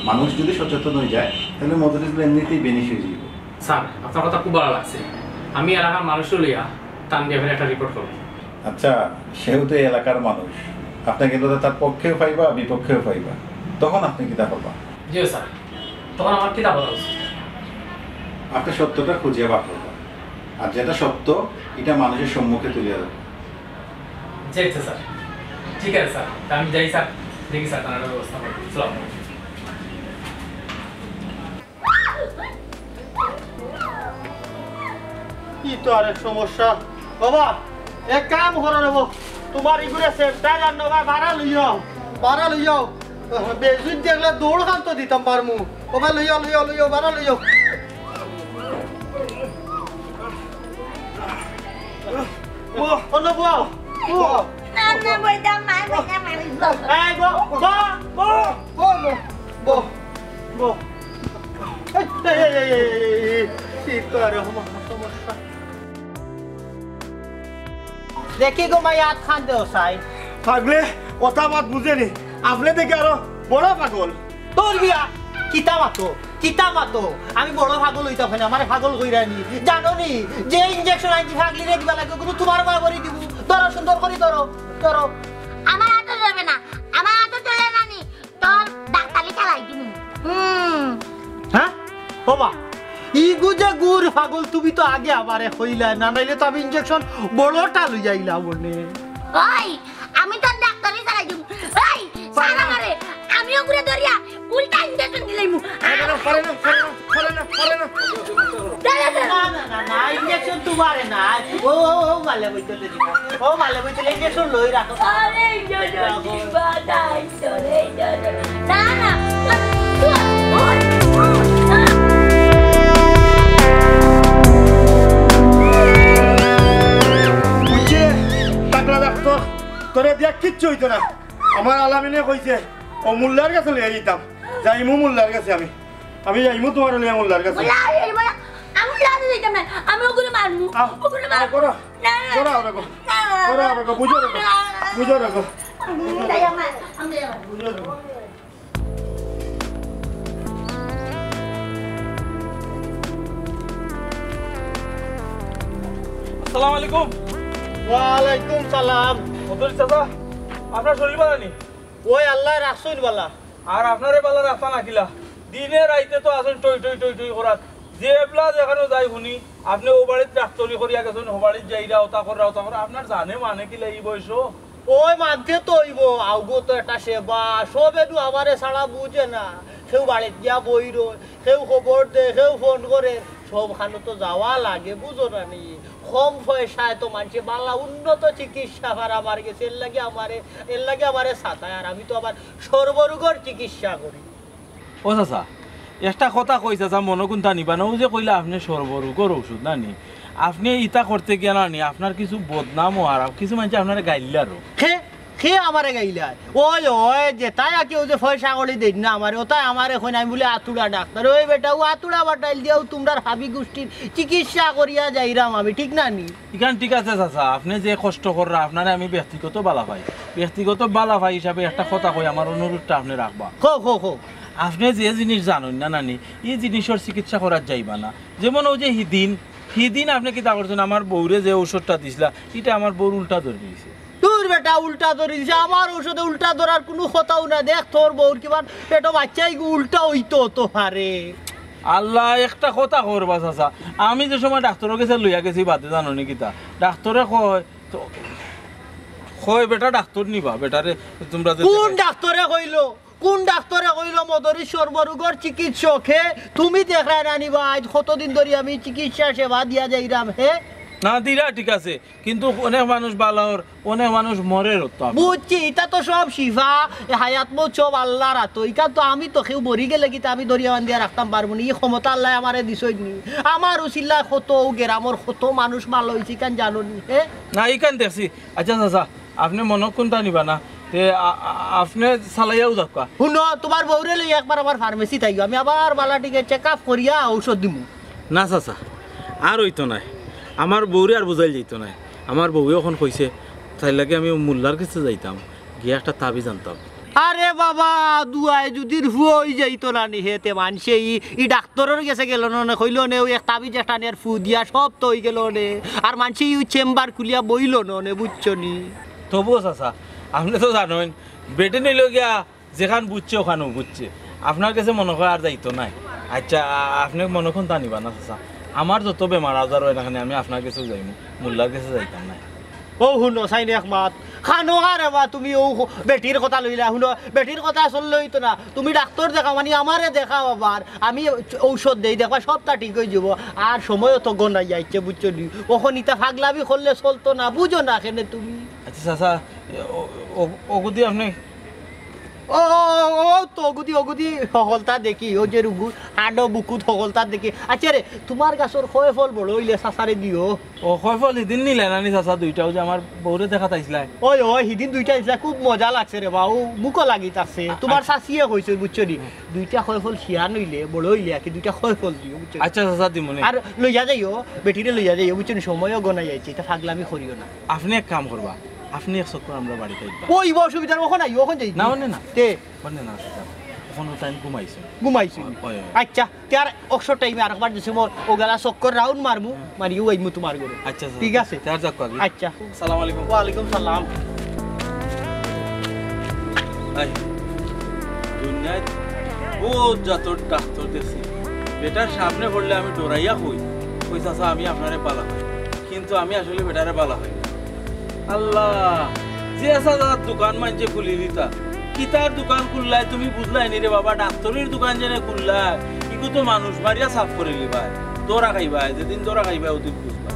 মানুষ যদি সচেতন হয়ে যায় তাহলে মদরিসগুলো এমনিতেই বেনিফিট হয়ে যাবে স্যার আপনার কথা খুব ভালো লাগছে আমি এলাকার মানুষও লইয়া টান দিয়ে একটা রিপোর্ট করবো আচ্ছা সেও তো এলাকার মানুষ আপনি কিন্তু তার পক্ষেও পাইবা বিপক্ষেও পাইবা তখন আপনি কিতা করবা জি স্যার তখন আমার কিতা বলা উচিত আপনি সত্যটা খুঁজিয়ে বার করবা আর যেটা সত্য এটা মানুষের সম্মুখে তুলে দেবে জি স্যার ঠিক আছে স্যার আমি যাই স্যার দেখি স্যার তার ব্যবস্থা করবো আসসালামু আলাইকুম কি তো আরেক সমস্যা বাবা এক কাম করো নেব তোমার ইগুলো সেন্টার আর নবা ভাড়া লইয়াও বেজুন দেখলে দৌড় খান তো দিতাম পারমু বাবা লইয়াও ভাড়া লইয়াও দেখি গো মাই হাত খান দেও সাই পাগলে কথা বাত বুঝেনি আপনি দেখে আরো বড় পাগল তোর বিয়া কিতা মাতো আমি বড় পাগল হইতাম না আমার পাগল কইরানি জানো নি যে ইনজেকশন আইছি ফাগলি রে দিবা লাগে কোনো তোমার বাবরি দিব ধরো সুন্দর করে ধরো আমার হাতে যাবে না আমার হাতে চলে না নি তোর ডাক্তারি চালাই দিমু হ্যাঁ বাবা ইগু যে গুড় পাগল তুমি তো আগে আমারে কইলা না, নাইলে তো আমি ইনজেকশন বড়টা লই যাইলা বলে। ওই আমি তো ডাক্তারই চালাই দিব। ওই সারা মারে আমিও ঘুরে ধরিয়া উল্টা ইনজেকশন দিলাইমু। না ইনজেকশন তোমারে না, ও ভালো বইতলে দিবা, ও ভালো বইতলে ইনজেকশন লই রাখো। আরে ইনজেকশন দিবা তাই চলে না না টাকলা ডাক্তার তোরে দিয়া কিচ্ছু হইতো না। আমার আলামিনে কইছে ও মোল্লার কাছে লইয়া যেতাম, যাইমু মোল্লার কাছে। আমি যাইমু তোমার লইয়া মোল্লার কাছে। আমি লাড়ি দিতাম না, আমি ওগুলো মারমু, ওগুলো মার করো না করো রাখো করো রাখো, বুঝো রাখো বুঝো রাখো বুঝো রাখো। আসসালামু আলাইকুম। ওয়ালাইকুম সালাম। মদরি চাচা, আপনার শরীর ভালো নি? ওই আল্লাহ রাখছুন বালা। আর আপনারে বালা রাস্তা নাকিলা, দিনে রাইতে তো আসেন টই টই টই টই করাত। যে এবলা যেখানে যাই শুনি আপনি ও বাড়িত ডাক্তারি করিয়া গেছেন, ও বাড়িত যাইরা ওটা করা আপনার জানে মানে কি এই বয়স? ওই মানতে তো হইব, আউগো তো একটা সেবা, সব একটু আমারে ছাড়া বুঝে না। কেউ বাড়িতে গিয়া বই রয়, কেউ খবর দে, কেউ ফোন করে, সবখানে তো যাওয়া লাগে, বুঝো না নি? কম পয়সায় তো মানুষে বাংলা উন্নত চিকিৎসা আমার গেছে, এর লাগে আমারে ছাতায়। আর আমি তো আবার সর্বরোগের চিকিৎসা করি। ও চাচা, একটা কথা কই চাচা, মনে কোনটা নিবা না? ও যে কইলা আপনি সর্বরোগের ওষুধ না নি, আপনি ইটা করতে গিয়া না নি আপনার কিছু বদনাম আর কিছু মানুষ আপনার গাইলারও। খে আমারে গাইলাই ওই যে তাই কেউ যে পয়সা করে দেন না আমারে, ওটাই আমার এখন আমি বলে আতুড়া ডাক্তার। ওই বেটা ও আতুড়া বাটাইল দিয়াও তোমরা হাবি গোষ্ঠীর চিকিৎসা করিয়া যাইরাম আমি, ঠিক না নি? ইখান ঠিক আছে চাচা, আপনি যে কষ্ট কররা আপনারে আমি ব্যক্তিগত বালা পাই, ব্যক্তিগত বালা পাই হিসাবে একটা কথা কই, আমার অনুরোধটা আপনি রাখবা। খো আপনি যে জিনিস জানেন না নানি, এই জিনিসের চিকিৎসা করার যাইবা না। যেমন ও যে হিদিন আপনি কি তা করছেন, আমার বউরে যে ঔষধটা দিছিলা এটা আমার বউর উল্টা ধরে দিয়েছে। তোর বেটা উল্টা ধরে দিছে, আমার ঔষধে উল্টা ধরার কোনো কথাও না। দেখ তোর বউর কিবা পেটো বাচ্চাই উল্টা হইতো তো পারে। আল্লাহ একটা কথা করবা চাচা, আমি যে সময় ডাক্তারের কাছে লইয়া গেছি বাদে জানো নি কিতা, ডাক্তারে কয় বেটা ডাক্তার নিবা বেটারে তোমরা। কোন ডাক্তারে কইলো মদরি সর্বরোগের চিকিৎসক? হে তুমি দেখায় রানিবা, আজ কতদিন ধরে আমি চিকিৎসা সেবা দিয়া যাইরাম। হে না দিরা ঠিক আছে, কিন্তু অনেক মানুষ বালাওর, অনেক মানুষ মরে রতো। বুঝছি, এটা তো সব শিফা হায়াত মত সব আল্লাহর হাতে। এটা তো আমি তো কেউ মরি গেলে কি আমি দরিয়া বান্ধিয়া রাখতাম পারবো না। এই ক্ষমতা আল্লাহ আমারে দিছই নি। আমার উচিল্লায় কত গ্রামের কত মানুষ ভালো হয়েছে কেন জানো নি? হ্যাঁ না এইখান দেখছি। আচ্ছা চাচা, আপনি মনে কোনটা নিবা না, তে আপনি চালাইয়াও যাকা। শুনো, তোমার বউরে লই একবার আমার ফার্মেসি থাকি, আমি আবার বালাটিকে চেক আপ করিয়া ঔষধ দিমু। না চাচা, আর হইতো নাই, আমার বউরে আর বুঝাইল যাইতো নাই। আমার বউয়ে এখন কইছে তাই লাগে আমি মোল্লার কাছে যাইতাম, গিয়ে একটা তাবিজ আনতাম। আরে বাবা, দুয়াই যদি হই যাইতো না নি হেতে মানুষে ই ডাক্তারের কাছে গেল না, কইল নে ওই এক তাবিজ একটা নিয়ে ফু দিয়া সব তো হয়ে গেল নে। আর মানুষে ই চেম্বার খুলিয়া বইল নে, বুঝছো নি? তবুও চাচা আপনি তো জানেন বেটে নিল গিয়া যেখান বুঝছে ওখানেও বুঝছে, আপনার কাছে মনে হয় আর যাইতো নাই। আচ্ছা আপনি মনে কোন তা নিবা না চাচা, আমার যত বেমার আজার হয় না আমি আপনার কাছেও যাইমু, মোল্লার কাছে যাইতাম না। ও শুনো চাইনি একমাত খানো আরে বা তুমি ও বেটির কথা লইলা। শুনো, বেটির কথা আসলে হইতো না, তুমি ডাক্তার দেখাও, মানে আমারে দেখাও, আবার আমি ঔষধ দেই, দেখবা সবটা ঠিক হয়ে যাব। আর সময়ও তো গনাই যাইছে, বুঝছো নি? ওখন ইটা ফাগলামি করলে চলতো না, বুঝো না কেনে তুমি? আচ্ছা চাচা, ওগুদি আপনি ও তো অগুদি সফলতা দেখি, ও যে রুগু হাডো বুকুত সফলতা দেখি। আচ্ছা রে, তোমার গাছর খয় ফল বড় হইলে চাচারে দিও। ও কয় ফল সিদিন নিলে নানি চাচা দুইটাও যে আমার বউরে দেখা তাইছিলাই। ওই সিদিন দুইটা দিছিলা, খুব মজা লাগছে রে বা, ও মুখও লাগি তাছে। তোমার চাচিয়ে কইছে, বুঝছো নি? দুইটা খয় ফল শিয়া নইলে বড় হইলে আর কি দুইটা খয় ফল দিও, বুঝছো? আচ্ছা চাচা দিমনে। আর লইয়া যাইও, বেটিরে লইয়া যাইও, বুঝছো নি? সময়ও গনাই যাইছে, এটা ফাগলামি করিও না। আপনি এক কাম করবা, আপনি এক চক্কর আমরা বাড়িতে ওই অসুবিধার ওখানে আইও, ওখানে যাই না মানে না তে মানে না এখন টাইম ঘুমাইছে ঘুমাইছি। আচ্ছা তার অক্সর টাইমে আরেকবার দিছে মোর ওগালা চক্কর রাউন্ড মারমু, মারিও আইমু তোমার ঘরে। আচ্ছা ঠিক আছে, তার যাক কবি। আচ্ছা, আসসালামু আলাইকুম। ওয়ালাইকুম সালাম। আই দুনিয়ায় ও যত ডাক্তার দেখছি, বেটার সামনে পড়লে আমি ডরাইয়া হই ওই চাচা আমি আপনারে পালা হই, কিন্তু আমি আসলে বেটারে পালা হই না। আল্লাহ, যে চাচার দোকান মানছে খুলি দিতা, কিতার দোকান খুললাই তুমি বুঝলাই নি রে বাবা, ডাক্তারের দোকান যেনে খুললাই ইগু তো মানুষ মারিয়া সাফ করে লিবাই, দৌড়া খাইবাই, যেদিন দৌড়া খাইবাই ওদিন বুঝবা।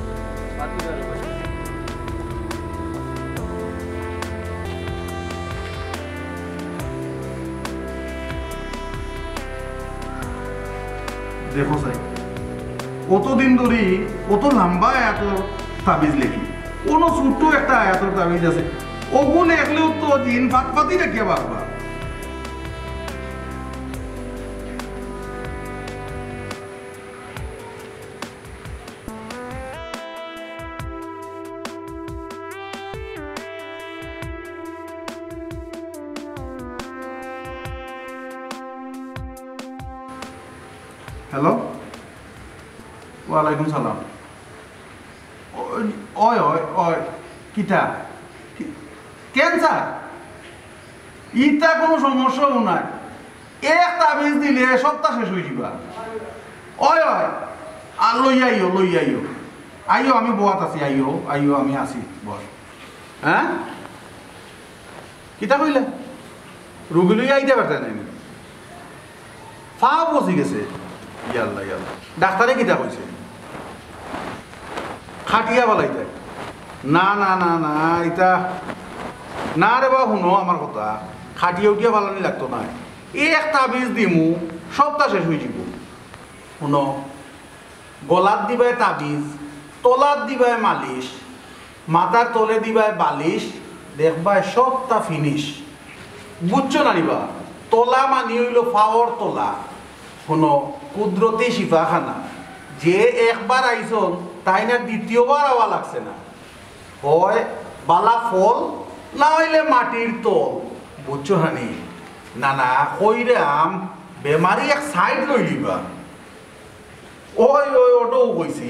দেখো সাই, কতদিন ধরে কত লম্বা আয়াতর তাবিজ লেখি, কোন ছোট্ট একটা আয়াতর তাবিজ আছে, ওগুন একলেও তো দিন ফাঁক পাতি রেখে বাবা। হ্যালো, ওয়ালাইকুম সালাম। ওই ওই ওই কিতা ক্যান্সার, ইটা কোনো সমস্যাও নাই, এক তাবিজ দিলে সপ্তাহ শেষ হয়ে যাবা। ওই ওই আর লই আইও, লই আইও, আইও আমি বোয়াত আছি, আইও আইও আমি আছি বস। হ্যাঁ কিতা কইলে রুগী লই আইতে পারতে নাই, ফা বসি গেছে। ইয়াল্লা ইয়াল্লা, ডাক্তারে কিতা কইছে? খাটিয়া বলাইতে? না না না না, এটা না রে বা, শুনো আমার কথা, খাটিয়া উঠিয়া বালানি লাগতো না, এক তাবিজ দিমু সপ্তাহ শেষ হয়ে যাব। শুনো, গলাত দিবাই তাবিজ, তলাত দিবাই মালিশ, মাথার তলে দিবাই বালিশ, দেখবাই সপ্তাহ ফিনিশ। বুঝছো না নিবা? তলা মানি হইল ফাওয়ার তলা। শোনো, কুদরতি শিফাখানা, যে একবার আইসন তাই না দ্বিতীয়বার আওয়া লাগছে না, হয় বালা ফল না হইলে মাটির তল। বুঝছো হানি? না না কইরাম বেমারি এক সাইড লই লিবা। ওই ওই ওটাও কইছি।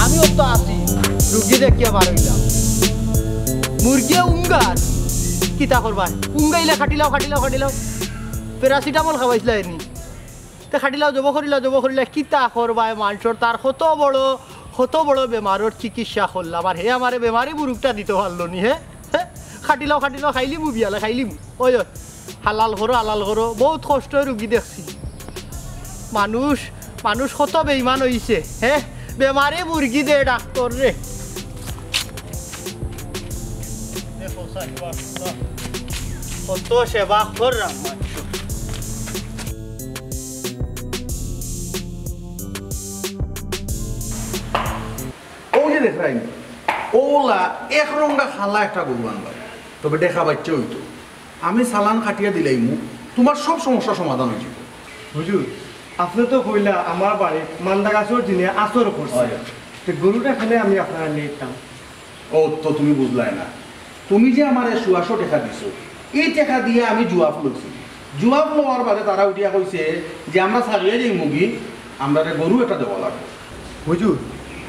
আমিও তো আছি, রুগী দেখিয়া বার হইলাম। মুরগিয়ে উঙ্গার কিতা করবা, উঙ্গাইলে খাটিলাও খাটিলাও খাটিলাও, প্যারাসিটামল খাওয়াইছিলা এনি, তে খাটিলাও জব করিলা কিতা করবা। মানুষের তার কত বড় বেমারের চিকিৎসা করলাম, আর হে আমারে বেমারি বুরুকটা দিতে পারলো নি। হ্যাঁ খাটিলাও খাটিলাও খাইলিমু, বিয়ালে খাইলিমু। ওই হালাল করো, বহুত কষ্ট রুগী দেখছি। মানুষ কত বেইমান হইছে। হ্যাঁ বেমারে মুরগি দে ডাক্তার রে। কত সেবা করলাম। ও যে দেখাই ওলা এক রঙা খালা একটা গরু আনবা, তবে দেখা বাচ্চা হইতো, আমি সালান খাটিয়া দিলাইমু, তোমার সব সমস্যা সমাধান হয়ে যাবে। হুজুর, আপনি তো কইলা আমার বাড়ি মান্দা গাছের দিনে আসর করছে, গরুটা খেলে আমি আপনারা নিতাম। ও তো তুমি বুঝলাই না, তুমি যে আমার 100 টাকা দিছো, এই টাকা দিয়ে আমি জুয়াফ লইছি। জুয়াফ লওয়ার বাদে তারা উঠিয়া কইছে যে আমরা ছাড়িয়ে যাই মুগি, আমরা গরু একটা দেওয়া লাগবে। হুজুর,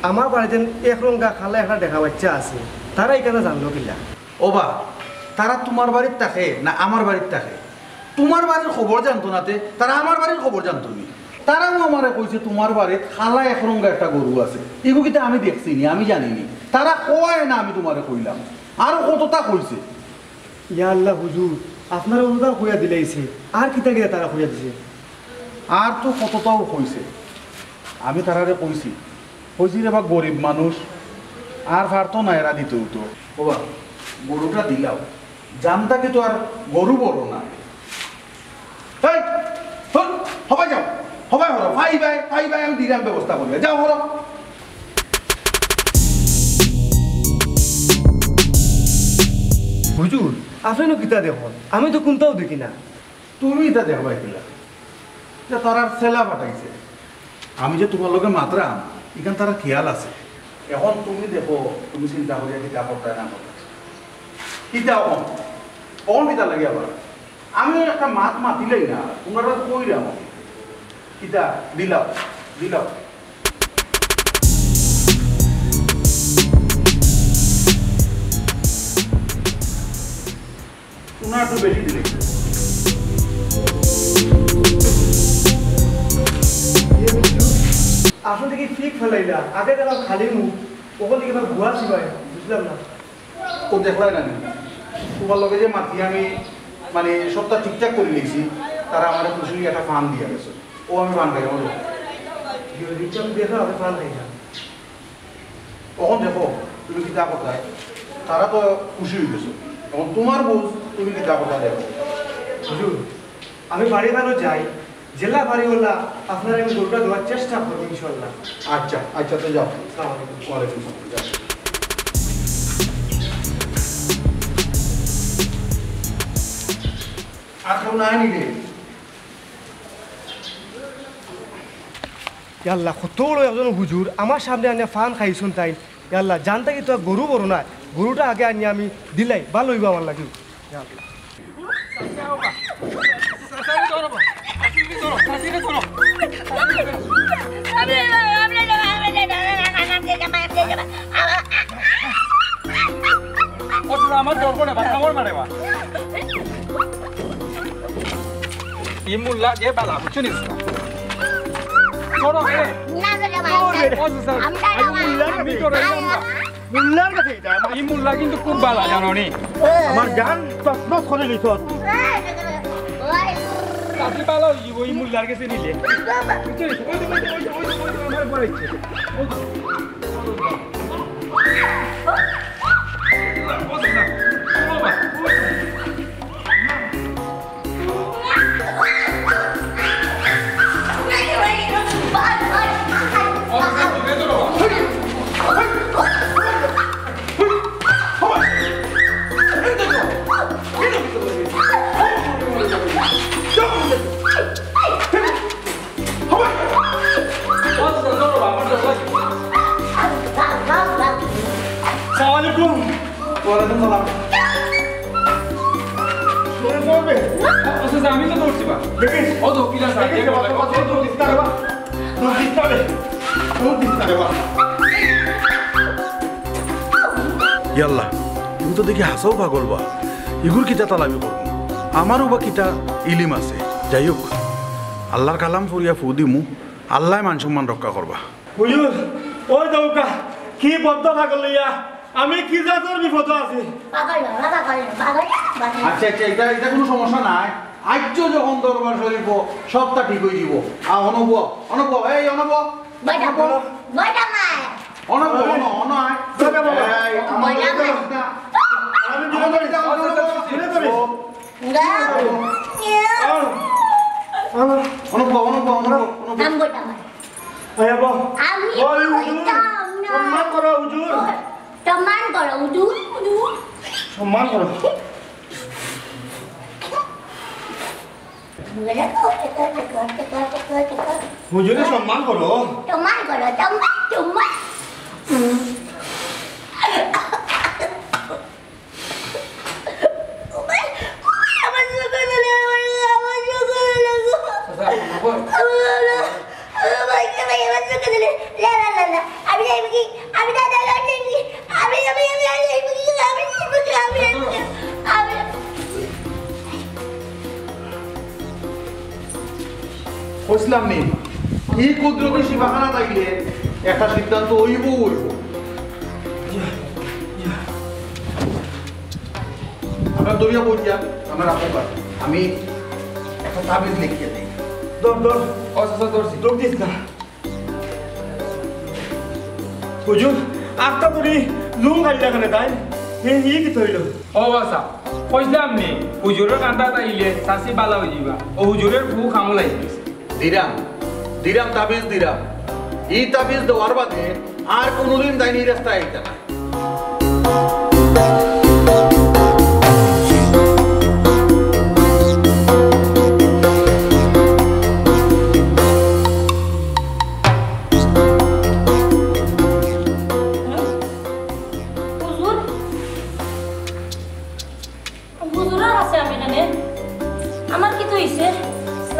আমার বাড়িতে এক রঙা খালা একটা দেখা বাচ্চা আছে, তারা এখানে জানলো কিলা? ও বা, তারা তোমার বাড়ির থাকে না আমার বাড়ির থাকে? তোমার বাড়ির খবর জানতো নাতে, তারা আমার বাড়ির খবর জানতো নি। তারাও আমারে কইছে তোমার বাড়ির খালা এক রঙা একটা গরু আছে, এগুলিতে আমি দেখছি নি, আমি জানিনি। তারা কয় না, আমি তোমারে কইলাম, আরো কতটা কইছে। ইয়া আল্লাহ হুজুর, আপনারা অনুদান কইয়া দিলাইছে, আর কিতা কিতা তারা কইয়া দিছে? আর তো কতটাও কইছে, আমি তারারে কইছি রে বা গরিব মানুষ, আর পারতো না এরা দিতে হতো। বাবা গরুটা দিলাও, জানতাকে তো আর গরু বড় না। হবাই যাও, হবাই হলো ফাই বাই আমি দিলাম, ব্যবস্থা করবে, যাও হলো। হুজুর, আপনি কিতা দেখুন, আমি তো কোনটাও দেখি না। তুমি এটা দেখবাই দিলা, যে তারা ছেলা পাঠাইছে আমি যে তোমার লগে মাত্রাম এখান তারা খেয়াল আছে এখন তুমি দেখো তুমি চিন্তা করিয়া কিতা করতে না করতে কিতা অন কিতা লাগে আবার আমি একটা মাতিলেই না তোমরা কইরাম কিতা দিলাও দিলাও তোমরা একটু বেশি দিলে আসলে কি ঠিক ফেলাইলা আগে দেখলাম খালি মুখ ওখান থেকে এবার ভুয়া ছিবাই বুঝলাম না ও দেখলাই না তোমার লগে যে মাতি আমি মানে সবটা ঠিকঠাক করে নিয়েছি তারা আমার খুশি একটা ফান দিয়ে গেছে ও আমি ফান খাই আমার রিটার্ন দেখা হবে ফাল খাই না তখন দেখো তুমি কিতা কোথায় তারা তো খুশি হয়ে গেছো এখন তোমার বুঝ তুমি কিতা কোথায় দেখো হুজুর আমি বাড়ি ভালো যাই জেলা বাড়ি হলা আপনার আমি গরুটা দেওয়ার চেষ্টা করবো ইনশাল্লাহ আচ্ছা আচ্ছা তো যাও আসসালামু আলাইকুম। ওয়ালাইকুম আসসালাম যাও। আর কেউ নাই নি রে ইয়াল্লা কত বড় একজন হুজুর আমার সামনে আনিয়া ফান খাইছুন তাই ইয়াল্লা জানতা কি তো গরু বড় না গরুটা আগে আনিয়া আমি দিলাই ভালো হইব আমার লাগি আমার দরকার নেই আমার মানে ইমুল্লা যে বালা বুঝছো নি ইমুল্লা কিন্তু খুব বালা জানো নি আমার জান প্রশ্ন করে লিখ কাছে বালা হইব ইমুল্লার কাছে নিলে আমার বড় ইচ্ছে ওয়ালাইকুম সালাম আমি তো দৌড়ছি বা ও তো পিলা ইয়াল্লা তুমি তো দেখি হাসাও পাগল বা ইগুর কিতা তালাবি করবো আমারও বা কিতা ইলিম আছে যাই হোক আল্লাহর কালাম ফুরিয়া ফু দিমু আল্লাহ মান সম্মান রক্ষা করবা হুজুর ওই দৌকা কি বদ্ধ পাগল লইয়া আমি কি জাতর বিপদ আছি আচ্ছা আচ্ছা এটা এটা কোনো সমস্যা নাই আজ যখন দরবার শরীফ সবটা ঠিক হয়ে যাব অনব অনব এই অনব অনব অনয় আমি দিলাম অনব অনব অনব আয়া বল আমি ওই হুজুর সম্মান করো হুজুর সম্মান করো হুজুর সম্মান করো হুজুরে সম্মান করো সম্মান করো সম্মান সম্মান বুঝলাম নি এই কুদরতি সীমাখানা থাকলে একটা সিদ্ধান্ত হইব আমরা দরিয়া বইয়া আমার আপনার আমি একটা তাবিজ লিখিয়ে দিই দর দর অসুস্থ দৌড়ছি দৌড় দিস না হুজুর আটটা করি লুম খাইলা কেন তাই এই কি তৈল ও বাসা কইলাম নি হুজুরের কান্ডা তাইলে চাষি বালা হয়ে যাবা ও হুজুরের বউ খামল আইছে দিরাম দিরাম তাবিজ দিরাম এই তাবিজ দেওয়ার বাদে আর কোনোদিন দাইনি রাস্তায় আইতে না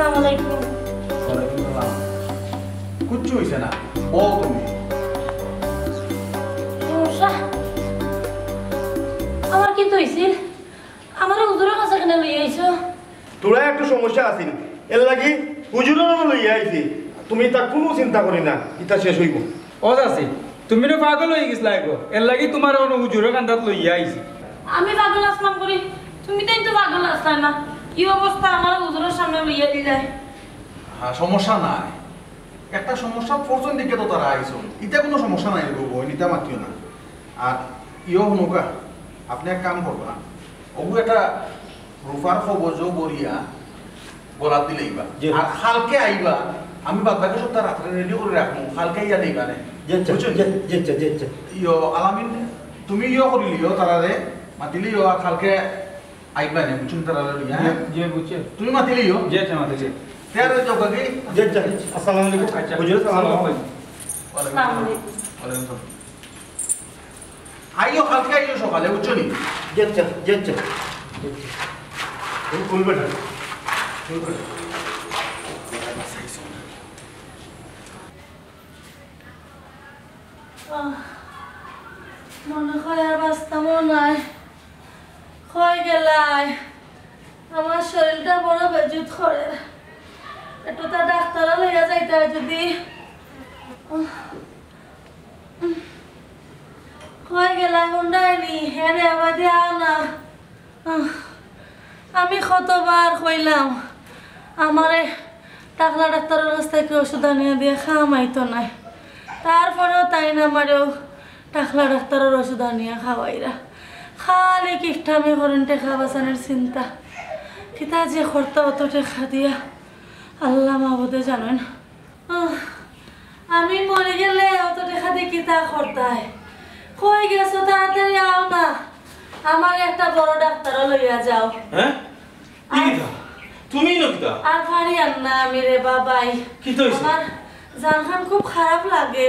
আসসালামু আলাইকুম। কিচ্ছু হয়েছে না বল তুমি সমস্যা আমার কি হইছিল? আমার হুজুরের কাছে কেন লই আইছো? তোরা একটু সমস্যা আছিল এর লাগি হুজুরের লইয়া আইছি তুমি তা কোনো চিন্তা করি না ইটা শেষ হইব ও যাচ্ছি তুমি তো পাগল হয়ে গেছিলা এগো এর লাগি তোমার কোনো হুজুরের কান্দাত লইয়া আইছি আমি পাগল আসলাম করি, তুমি তাই তো পাগল আসলাই না। কি অবস্থা আমার হুজুরের সামনে লইয়া দিলে? হ্যাঁ সমস্যা নাই, একটা সমস্যা পর্যন্ত দিকে তো তারা আইসো, এটা কোনো সমস্যা নাই গো বই নিতে মাতিও না। আর হনুকা আপনি এক কাম করবা, অবু একটা রুফার খবজ বরিয়া গলাত দিলেইবা আর হালকে আইবা, আমি বাদ বাকি সব তার রাত্রে রেডি করে রাখবো, হালকে ইয়া নেইবা নে আলামিন তুমি করিলিও তারারে মাতিলিও আর হালকে আইবা নে বুঝুন তারারে লইয়া যে বুঝছে তুমি মাতিলিও যে মাতিছে তেরে জগাগে আসসালামু আলাইকুম হুজুর আসসালামু আলাইকুম আসসালামু আলাইকুম। ওয়ালাইকুম আসসালাম। আইও কালকে আইও সকালে বুঝছো নি কুল বেটা মনে হয় আর বাঁচতামও নাই, ক্ষয় গেলাই। আমার শরীরটা বড় বেজুত করে, একটু তা ডাক্তার লইয়া যাইতে যদি। ক্ষয় গেলাই হুন্ডাইনি হেরে আবার দেও না। আমি কতবার কইলাম আমারে টাকলা ডাক্তারের কাছ থেকে ওষুধ আনিয়ে দিয়ে খাওয়াইতো নাই, তারপরেও তাই না আমারেও টাকলা ডাক্তারের ওষুধ আনিয়া খাওয়াইরা। খালি কিষ্টামি করেন টেকা বাঁচানোর চিন্তা, কিতা যে করতে অত টেকা দিয়া আল্লাহ মাহবুদে জানেন। আমি মরে গেলে অত টেকা দিয়ে কিতা করতাই? কই গেছো তাড়াতাড়ি আও না, আমার একটা বড় ডাক্তার লইয়া যাও। হ্যাঁ তুমি নকিতা আর পারি আর না আমি রে বাবাই। কি তো হইছে? আমার জানখান খুব খারাপ লাগে।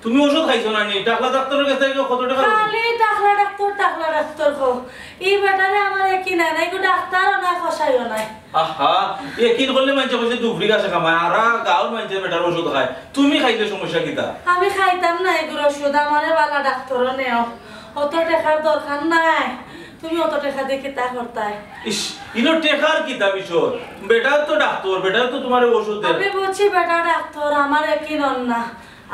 তুমি ওষুধ খাইছো না নি? টাকলা ডাক্তারের কাছে কত টাকা? খালি টাকলা ডাক্তার কো এই বেটারে আমার একই নাই নাই, ডাক্তারও নাই কষাইও নাই। আহা একিন করলে মানুষ কইছে দুবরি গাছে কামায় আর গাঁর মানুষের বেটার ওষুধ খায়, তুমি খাইলে সমস্যা কিতা? আমি খাইতাম না এগুলো ওষুধ, আমারে বালা ডাক্তারও নেও, অত টাকার দরকার নাই। তুমি অত টাকা দিয়ে কিতা করতাই? ইস ইনো টেকার কিতা বিষয়? বেটার তো ডাক্তার, বেটার তো তোমার ওষুধ দেয়। আমি বলছি বেটা ডাক্তার আমার একই নন না,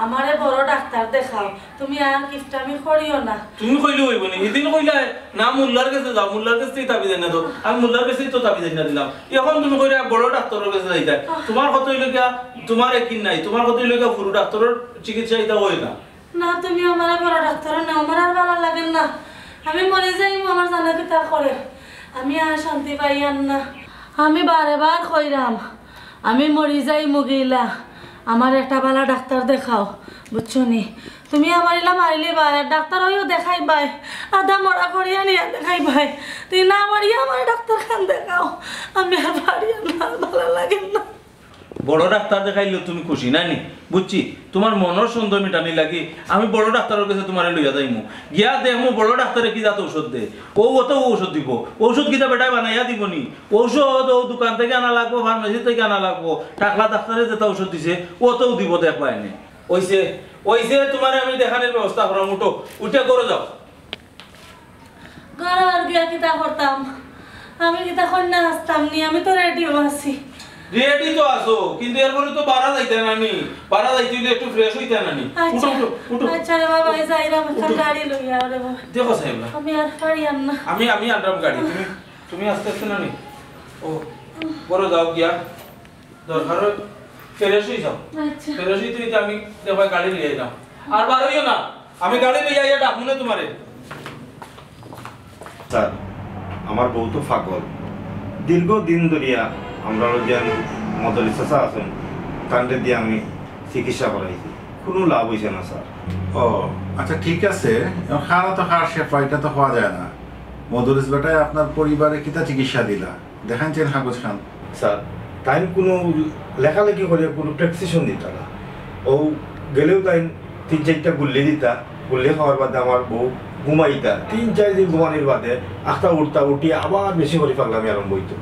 আমারে বড় ডাক্তার দেখাও। তুমি আর কিফটামি করিও না। তুমি কইলে হইব নি? সেদিন কইলা না মোল্লার কাছে যাও, মোল্লার কাছে তাবি দেন না, তো আমি মোল্লার কাছে তো তাবি দেন না দিলাম। এখন তুমি কইরা বড় ডাক্তারের কাছে যাইতা, তোমার কত হইল গিয়া তোমার একই নাই, তোমার কত হইল গিয়া পুরো ডাক্তারের চিকিৎসা এটা হয় না। না তুমি আমার বড় ডাক্তার না, আমার আর ভালো লাগে না। আমি মরে যাই, আমার জানা কিতা করে, আমি আর শান্তি পাই আর না। আমি বারে বার কইরাম আমি মরি যাই মুগিলা, আমার একটা ভালো ডাক্তার দেখাও, বুঝছো নি? তুমি আমার ইলা মারিলি ভাই, ডাক্তার হইও দেখাই ভাই, আধা মরা করিয়া নিয়ে দেখাই ভাই। তুই না মারিয়া আমার ডাক্তার খান দেখাও, আমি আর পারি না, ভালো লাগে না। বড় ডাক্তার দেখাইলে তুমি খুশি না নি? বুঝছি তোমার মনের সুন্দর মিটানি লাগি আমি বড় ডাক্তারের কাছে তোমার লইয়া যাইমু, গিয়া দেখমু বড় ডাক্তারে কি যাতে ঔষধ দে, ও অত ঔষধ দিব। ঔষধ কিতা বেটায় বানাইয়া দিব নি? ঔষধ ও দোকান থেকে আনা লাগবো, ফার্মেসি থেকে আনা লাগবো। টাকলা ডাক্তারে যেটা ঔষধ দিছে ওতেও দিব, দেখবা এনে ওইসে ওইসে তোমার আমি দেখানোর ব্যবস্থা করাম। উঠো, উঠে করে যাও। ঘর আর গিয়া কিতা করতাম? আমি কিতা কন্যা আসতাম নি, আমি তো রেডিও আছি। রেডি তো আসো, কিন্তু এরপরে তো বাড়া যাইতে না নি, বাড়া যাইতে হইলে একটু ফ্রেশ হইতে না নি। উঠো উঠো উঠো। আচ্ছা রে বাবা, যাইরাম একটা গাড়ি লইয়া রে বাবা। দেখো সাহেব না, আমি আর পারি আর না। আমি আনরাম গাড়ি, তুমি তুমি আস্তে আস্তে না নি। ও বড় যাও গিয়া দরকার ফ্রেশ হই যাও। আচ্ছা ফ্রেশ হইতে হইতে আমি দেখো গাড়ি লিয়ে যাও, আর বার হইও না, আমি গাড়ি লিয়ে যাইয়া ডাকবো না তোমারে। স্যার আমার বউ তো পাগল, দীর্ঘদিন ধরিয়া আমরা যে মদলি চাচা আছেন তান্ডে দিয়ে আমি চিকিৎসা করাইছি, কোনো লাভ হয়েছে না স্যার। ও আচ্ছা ঠিক আছে, খাওয়া তো খাওয়ার শেফা, এটা তো হওয়া যায় না। মধুরিস বেটায় আপনার পরিবারে কিতা চিকিৎসা দিলা দেখাচ্ছেন কাগজ খান? স্যার তাই কোনো লেখালেখি করে কোনো প্রেসক্রিপশন দিতা না, ও গেলেও তাই 3-4টা গুল্লি দিতা, গুল্লি খাওয়ার বাদে আমার বউ ঘুমাইতা, 3-4 দিন ঘুমানির বাদে আখটা উঠতা উঠি আবার বেশি করে পাগলামি আরম্ভ হইতো।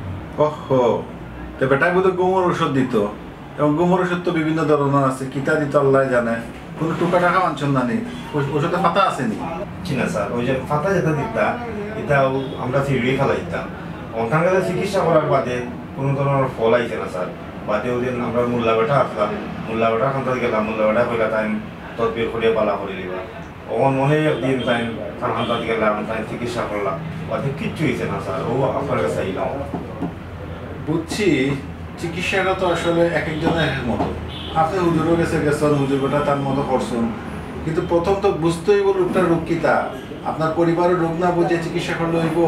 ওহো তো বেটায় বোধ গোমর ওষুধ দিত, এবং গোমর ওষুধ তো বিভিন্ন ধরনের আছে, কিতা দিত আল্লাহ জানে। কোনো টুকা টাকা মানছেন না নি, ওষুধে ফাতা আসেনি? না স্যার, ওই যে ফাতা যেটা দিতা এটাও আমরা চিড়িয়ে ফেলাইতাম। ওখানকার চিকিৎসা করার বাদে কোনো ধরনের ফল আইছে না স্যার। বাদে ওদিন আমরা মোল্লা বেটা আসলাম, মোল্লা বেটা খান গেলাম, মোল্লা বেটা কইলা টাইম তদবির করিয়া পালা করে দিবা। ওখান মনে একদিন টাইম তার হান্তাত গেলাম, টাইম চিকিৎসা করলাম, বাদে কিচ্ছু হয়েছে না স্যার। ও আপনার কাছে আইলাম। বুঝছি, চিকিৎসাটা তো আসলে এক একজনের এক এক মতো। আপনি হুজুরও গেছেন, হুজুর বেটা তার মতো করছেন, কিন্তু প্রথম তো বুঝতেই হইব রোগটার রোগ কিতা। আপনার পরিবারের রোগ না বুঝে চিকিৎসা করলে হইব,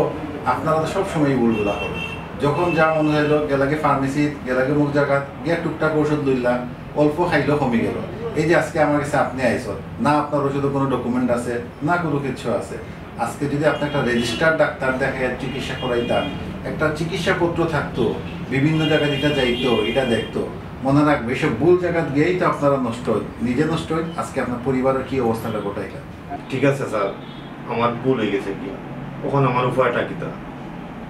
আপনারা তো সবসময় ভুলগুলা করেন। যখন যা মনে হইল গেলাগে ফার্মেসিত, গেলাগে মুখ জায়গাত গিয়ে টুকটাক ওষুধ লইলাম, অল্প খাইলেও কমে গেল। এই যে আজকে আমার কাছে আপনি আইসন, না আপনার ওষুধে কোনো ডকুমেন্ট আছে, না কোনো কিছু আছে। আজকে যদি আপনি একটা রেজিস্টার ডাক্তার দেখে চিকিৎসা করাইতাম, একটা চিকিৎসাপত্র থাকতো, বিভিন্ন জায়গায় এটা যাইতো, এটা দেখতো, মনে রাখবে এসব ভুল জায়গায় গিয়েই তো আপনারা নষ্ট হয়, নিজে নষ্ট হয়। আজকে আপনার পরিবারের কি অবস্থাটা ঘটাইলেন? ঠিক আছে স্যার, আমার ভুল হয়ে গেছে কি, ওখানে আমার উপায়টা কিতা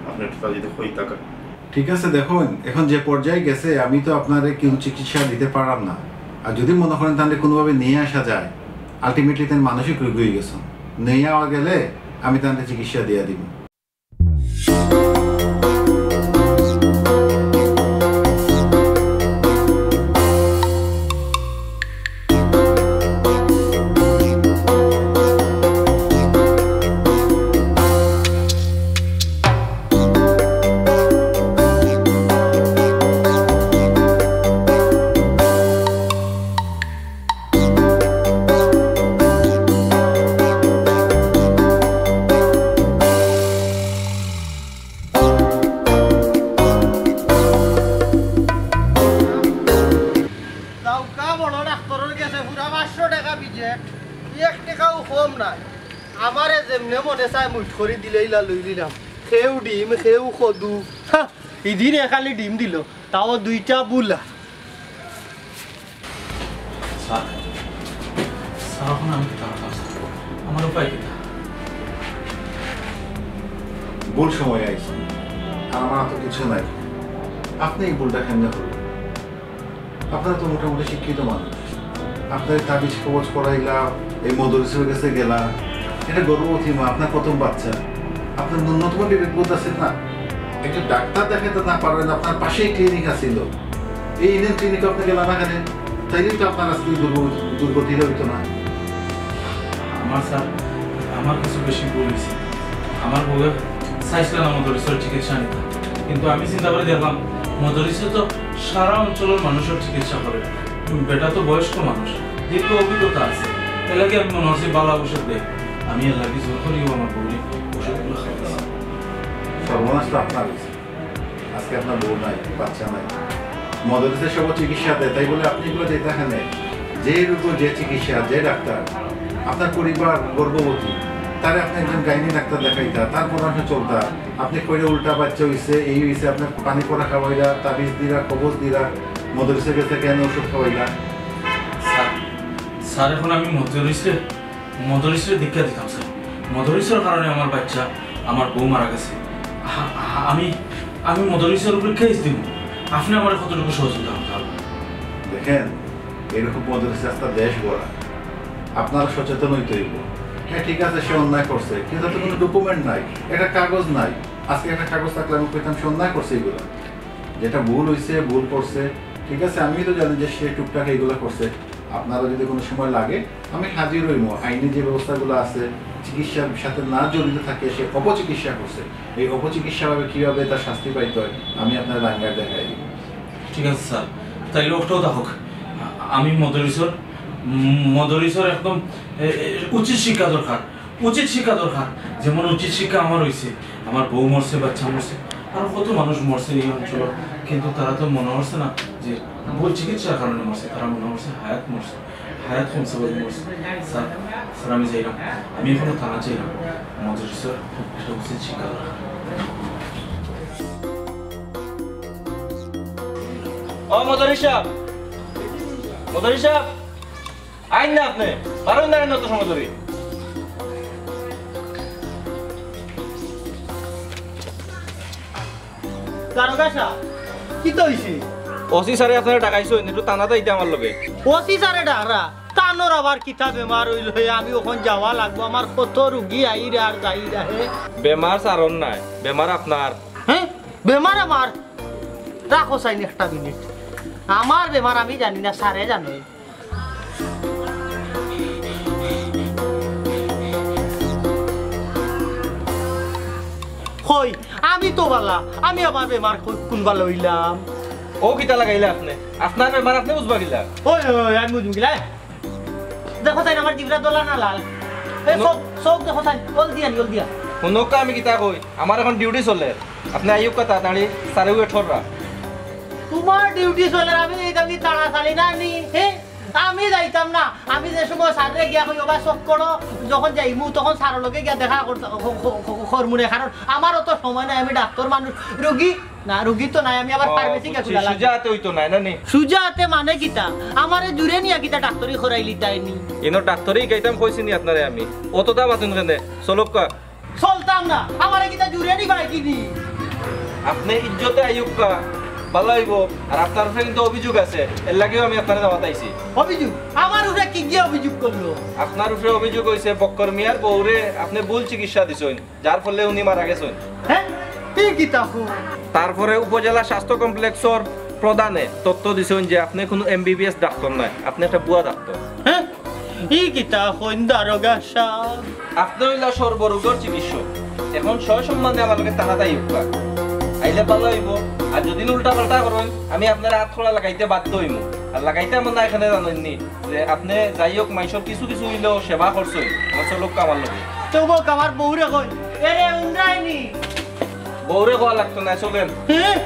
আপনি একটু যদি হই থাকা। ঠিক আছে, দেখুন এখন যে পর্যায়ে গেছে, আমি তো আপনারে কেউ চিকিৎসা দিতে পারলাম না। আর যদি মনে করেন তাহলে কোনোভাবে নিয়ে আসা যায়, আলটিমেটলি তার মানসিক রোগ হয়ে গেছেন, নিয়ে যাওয়া গেলে আমি তাহলে চিকিৎসা দিয়ে দিব। আমারে যেমনে মনে চায় মুঠ করে দিলেইলা লই দিলাম। খেউ ডিম, খেউ খদু, ইদিন খালি ডিম দিল, তাও 2টা বুলা। আমার উপায় কিনা? ভুল সময় আইছে, আর আমার তো কিছু নাই। আপনি এই ভুলটা কেমনে করবেন? আপনারা তো মোটামুটি শিক্ষিত মানুষ, আপনার তাবিজ কবজ করাইলা, এই মদরসের কাছে গেলা, এটা গর্ভবতী মা, আপনার প্রথম বাচ্চা, আপনার ন্যূনতম বিবেকবোধ আছে না? একটা ডাক্তার দেখাতে না পারবেন, আপনার পাশেই ক্লিনিক আছিল, এই ইন্ডিয়ান ক্লিনিকে আপনি গেলা না কেন? তাইলেই তো আপনার আজকে দুর্গতি হইতো না। আমার স্যার, আমার কিছু বেশি ভুল হয়েছে। আমার বউয়ের চাইছিলাম না মদরিসের চিকিৎসা নিতে, কিন্তু আমি চিন্তা করে দেখলাম মদরিসে তো সারা অঞ্চলের মানুষের চিকিৎসা করে। বেটা তো বয়স্ক মানুষ, দীর্ঘ অভিজ্ঞতা আছে, এর লাগে আমি মনে হচ্ছে বালা ওষুধ দেয়। আমি এর লাগে জোর করিও আমার বউরে ওষুধগুলো খাওয়াইছি। সর্বনাশ তো আপনার হয়েছে, আজকে আপনার বউ নাই, বাচ্চা নাই, মদরিসের সব চিকিৎসা দেয়, তাই বলে আপনি এগুলো যেতে এখানে যে রোগ, যে চিকিৎসা, যে ডাক্তার, আপনার পরিবার গর্ভবতী, তারে আপনি একজন গাইনি ডাক্তার দেখাইতা, তার পরামর্শ চলতা, আপনি কইলে উল্টা বাচ্চা হইছে, এই হইছে, আপনার পানি পরা খাওয়াইলা, তাবিজ দিলা, কবজ দিলা, মদরিসের কাছে কেন ওষুধ খাওয়াইলা? স্যার এখন আমি মদরিসের দীক্ষা দিতাম স্যার। মদরিসের কারণে আমার বাচ্চা, আমার বউ মারা গেছে। আমি মদরিসের উপরে কেস দিব, আপনি আমার কতটুকু সহযোগিতা করতে হবে? দেখেন, এরকম মদরিস রাস্তা দেশ গড়া, আপনারা সচেতন হইতে হইব। হ্যাঁ ঠিক আছে, সে অন্যায় করছে, কিন্তু তো কোনো ডকুমেন্ট নাই, একটা কাগজ নাই। আজকে একটা কাগজ থাকলে আমি কইতাম সে অন্যায় করছে, এগুলো যেটা ভুল হয়েছে, ভুল করছে, ঠিক আছে, আমি তো জানি যে সে টুকটাক এইগুলো করছে। আপনারা যদি কোনো সময় লাগে আমি হাজির হইব, আইনি যে ব্যবস্থাগুলো আছে, চিকিৎসার সাথে না জড়িত থাকে, সে অপচিকিৎসা করছে, এই অপচিকিৎসাভাবে কীভাবে তার শাস্তি পাইতে হয় আমি আপনার রাঙ্গার দেখাই দিব। ঠিক আছে স্যার, তাই লোকটাও থাকুক। আমি মদরিসের একদম উচিত শিক্ষা দরকার, উচিত শিক্ষা দরকার। যেমন উচিত শিক্ষা আমার হয়েছে, আমার বউ মরছে, বাচ্চা মরছে, আর কত মানুষ মরছে এই অঞ্চল, কিন্তু তারা তো মনে হচ্ছে না যে ভুল চিকিৎসার কারণে মরছে, তারা মনে হচ্ছে হায়াত মরছে, হায়াত কমছে বলে মরছে। স্যার স্যার আমি চাইলাম, আমি এখনো থানা চাইলাম, মদরিসের একটা উচিত শিক্ষা দরকার। ও মদরি সাহেব, মদরি সাহেব আইন না আপনি পারেন না নত সময় ধরে। দারোগা সাহেব, কি তো হইছে ওসি স্যারে আপনারা ডাকাইছো একটু টানা যাইতে আমার লগে ওসি স্যারে ডাকরা তানোর আবার কিতা বেমার হইল আমি ওখান যাওয়া লাগবো আমার কত রুগী আইরে আর যাই হে বেমার সারন নাই বেমার আপনার হ্যাঁ বেমার আমার রাখো চাইনি একটা মিনিট আমার বেমার আমি জানি না স্যারে জানে কই আমি তো বালা আমি আমার বেমার কোনবা লইলাম ও কিতা লাগাইলে আপনি আপনার বেমার আপনি বুঝবা গিলা ওই ওই আমি বুঝুম গিলা দেখো তাই আমার জিবরা দলা না লাল এই সব দেখো তাই ওল দিয়া শুনক আমি কিতা কই আমার এখন ডিউটি চলে আপনি আইব কা তাড়াতাড়ি সারে ওয়ে ঠররা তোমার ডিউটি চলে আমি এইটা কি তাড়াতাড়ি না নি হ্যাঁ আমি যাইতাম না আমি যে সময় সারে গিয়া কই ওবা সব করো যখন যাইমু তখন সারো লগে গিয়া দেখা করমুনে কারণ আমারও তো সময় নাই আমি ডাক্তার মানুষ রোগী তো নাই আমি আবার ফার্মেসি কে খুলা সুজাতে হইতো নাই না নি সুজাতে মানে কিতা আমারে জুরে নিয়া কিতা ডাক্তারি খরাইলি তাইনি ইনো ডাক্তারই গাইতাম কইছিনি আপনারে আমি অত দাম আছেন কেনে চলক কা চলতাম না আমারে কিতা জুরে নি ভাই কিনি আপনি ইজ্জতে আইব কা ভালো হইব আর আপনার উপরে কিন্তু অভিযোগ আছে এর লাগেও আমি আপনারে দাওয়াত আইছি অভিযোগ আমার উপরে কি গিয়ে অভিযোগ করলো আপনার উপরে অভিযোগ হইছে বক্কর মিয়ার বউরে আপনি ভুল চিকিৎসা দিছেন যার ফলে উনি মারা গেছেন হ্যাঁ এই কিতা তারপরে উপজেলা স্বাস্থ্য কমপ্লেক্সর প্রধানে তথ্য দিছেন যে আপনি কোনো এমবিবিএস ডাক্তার নাই আপনি একটা বুয়া ডাক্তার হ্যাঁ এই কিতা হইন দারোগা সাহেব আপনি হইলা সর্বরোগের চিকিৎসক এখন সয় সম্বন্ধে আমার লগে তাড়াতাড়ি উঠবা আইলে ভালো হইব আর যদি উল্টা পাল্টা করেন আমি আপনার হাত খোলা লাগাইতে বাধ্য হইব আর লাগাইতে আমার না এখানে জানেননি যে আপনি যাই হোক মাইসর কিছু কিছু হইলেও সেবা করছেন আমার চলক আমার লগে তবুক আমার বউরে কই এ উন্ডাইনি বউরে কোয়া লাগতো না চলেন হ্যাঁ